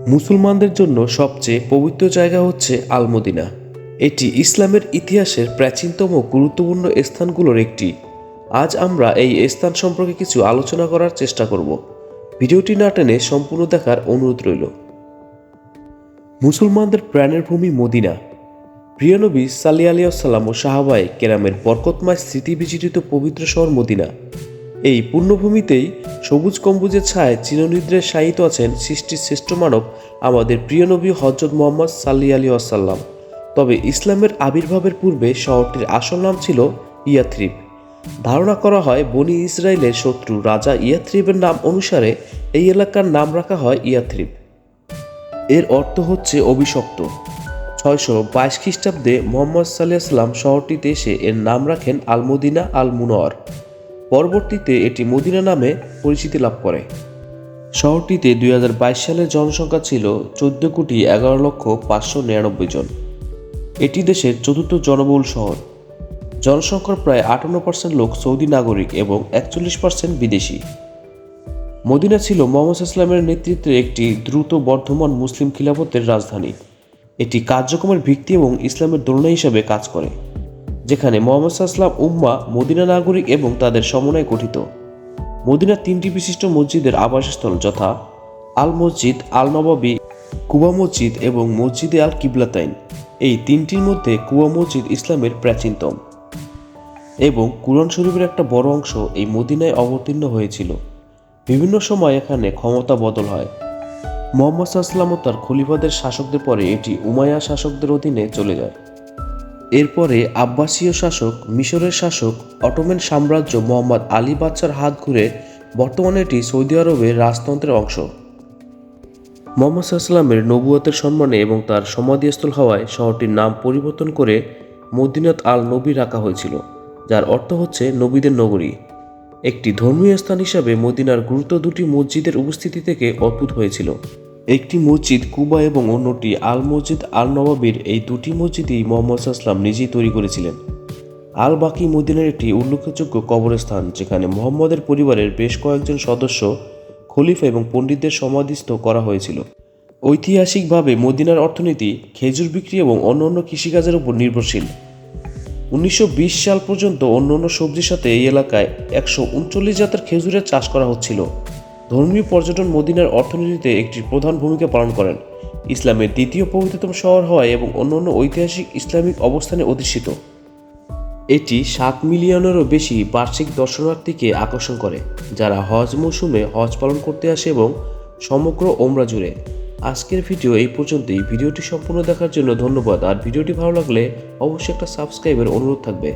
মুসলমানদের জন্য সবচেয়ে পবিত্র জায়গা হচ্ছে আল মদিনা। এটি ইসলামের ইতিহাসের প্রাচীনতম গুরুত্বপূর্ণ স্থানগুলোর একটি। আজ আমরা এই স্থান সম্পর্কে কিছু আলোচনা করার চেষ্টা করব। ভিডিওটি না টেনে সম্পূর্ণ দেখার অনুরোধ রইল। মুসলমানদের প্রাণের ভূমি মদিনা। প্রিয় নবী সাল্লাল্লাহু আলাইহি ওয়াসাল্লাম ও সাহাবায়ে কেরামের বরকতময় স্মৃতি বিজড়িত পবিত্র শহর মদিনা। এই পুণ্যভূমিতেই সবুজ গম্বুজের ছায়ায় চিরনিদ্রায় শায়িত আছেন সৃষ্টির শ্রেষ্ঠ মানব আমাদের প্রিয় নবী হযরত মুহাম্মদ সাল্লাল্লাহু আলাইহি ওয়াসাল্লাম। তবে ইসলামের আবির্ভাবের পূর্বে শহরটির আসল নাম ছিল ইয়াথরিব। ধারণা করা হয় বনি ইসরায়েলের শত্রু রাজা ইয়াথরিবের নাম অনুসারে এই এলাকার নাম রাখা হয় ইয়াথরিব। এর অর্থ হচ্ছে অভিশপ্ত। 622 খ্রিস্টাব্দে মুহাম্মদ সাল্লাল্লাহু আলাইহি ওয়াসাল্লাম শহরটিতে এসে এর নাম রাখেন আল মদিনা আল মুনওয়ার। পরবর্তীতে এটি মদিনা নামে পরিচিতি লাভ করে। শহরটিতে 2022 সালের জনসংখ্যা ছিল 14,11,599 জন। এটি দেশের চতুর্থ জনবহুল শহর। জনসংখ্যার প্রায় 58% লোক সৌদি নাগরিক এবং 41% বিদেশি। মদিনা ছিল মুহাম্মদ ইসলামের নেতৃত্বে একটি দ্রুত বর্ধমান মুসলিম খিলাফতের রাজধানী। এটি কার্যক্রমের ভিত্তি এবং ইসলামের দোলনা হিসাবে কাজ করে, যেখানে মুহাম্মদ ইসলাম উম্মাহ মদিনা নাগরিক এবং তাদের সমন্বয়ে গঠিত। মদিনা 3টি বিশিষ্ট মসজিদের আবাসস্থল যথা আল মসজিদ, আল নববী, কুবা মসজিদ এবং মসজিদে আল কিবলাতাইন। এই তিনটির মধ্যে কুবা মসজিদ ইসলামের প্রাচীনতম এবং কুরআন শরীফের একটা বড় অংশ এই মদিনায় অবতীর্ণ হয়েছিল। বিভিন্ন সময় এখানে ক্ষমতা বদল হয়। মুহাম্মদ সাল্লাল্লাহু ও তার খলিফাদের শাসকদের পরে এটি উমাইয়া শাসকদের অধীনে চলে যায়। এরপরে আব্বাসীয় শাসক, মিশরের শাসক, অটোমান সাম্রাজ্য মোহাম্মদ আলী বাদশার হাত ঘুরে বর্তমানে এটি সৌদি আরবের রাজতন্ত্রের অংশ। মুহাম্মদ সাল্লাল্লাহু নবুয়তের সম্মানে এবং তার সমাধিস্থল হওয়ায় শহরটির নাম পরিবর্তন করে মদিনাত আল নবী রাখা হয়েছিল, যার অর্থ হচ্ছে নবীদের নগরী। একটি ধর্মীয় স্থান হিসাবে মদিনার গুরুত্ব দুটি মসজিদের উপস্থিতি থেকে অদ্ভুত হয়েছিল। একটি মসজিদ কুবা এবং অন্যটি আল মসজিদ আল নববীর। এই দুটি মসজিদই মুহাম্মদ সাল্লাল্লাহু নিজেই তৈরি করেছিলেন। আল বাকি মদিনার একটি উল্লেখযোগ্য কবরস্থান, যেখানে মুহাম্মদের পরিবারের বেশ কয়েকজন সদস্য, খলিফা এবং পণ্ডিতদের সমাধিস্থ করা হয়েছিল। ঐতিহাসিকভাবে মদিনার অর্থনীতি খেজুর বিক্রি এবং অন্যান্য কৃষিকাজের উপর নির্ভরশীল। 1920 সাল পর্যন্ত অন্যান্য সবজির সাথে এই এলাকায় 139 জাতের খেজুরের চাষ করা হচ্ছিল। ধর্মীয় পর্যটন মদিনার অর্থনীতিতে একটি প্রধান ভূমিকা পালন করেন। ইসলামের দ্বিতীয় পবিত্রতম শহর হওয়ায় এবং অন্যান্য ঐতিহাসিক ইসলামিক অবস্থানে অধিষ্ঠিত, এটি 7 মিলিয়নেরও বেশি বার্ষিক দর্শনার্থীকে আকর্ষণ করে, যারা হজ মৌসুমে হজ পালন করতে আসে এবং সমগ্র ওমরা জুড়ে। আজকের ভিডিও এই পর্যন্তই। ভিডিওটি সম্পূর্ণ দেখার জন্য ধন্যবাদ। আর ভিডিওটি ভালো লাগলে অবশ্যই একটা সাবস্ক্রাইবের অনুরোধ থাকবে।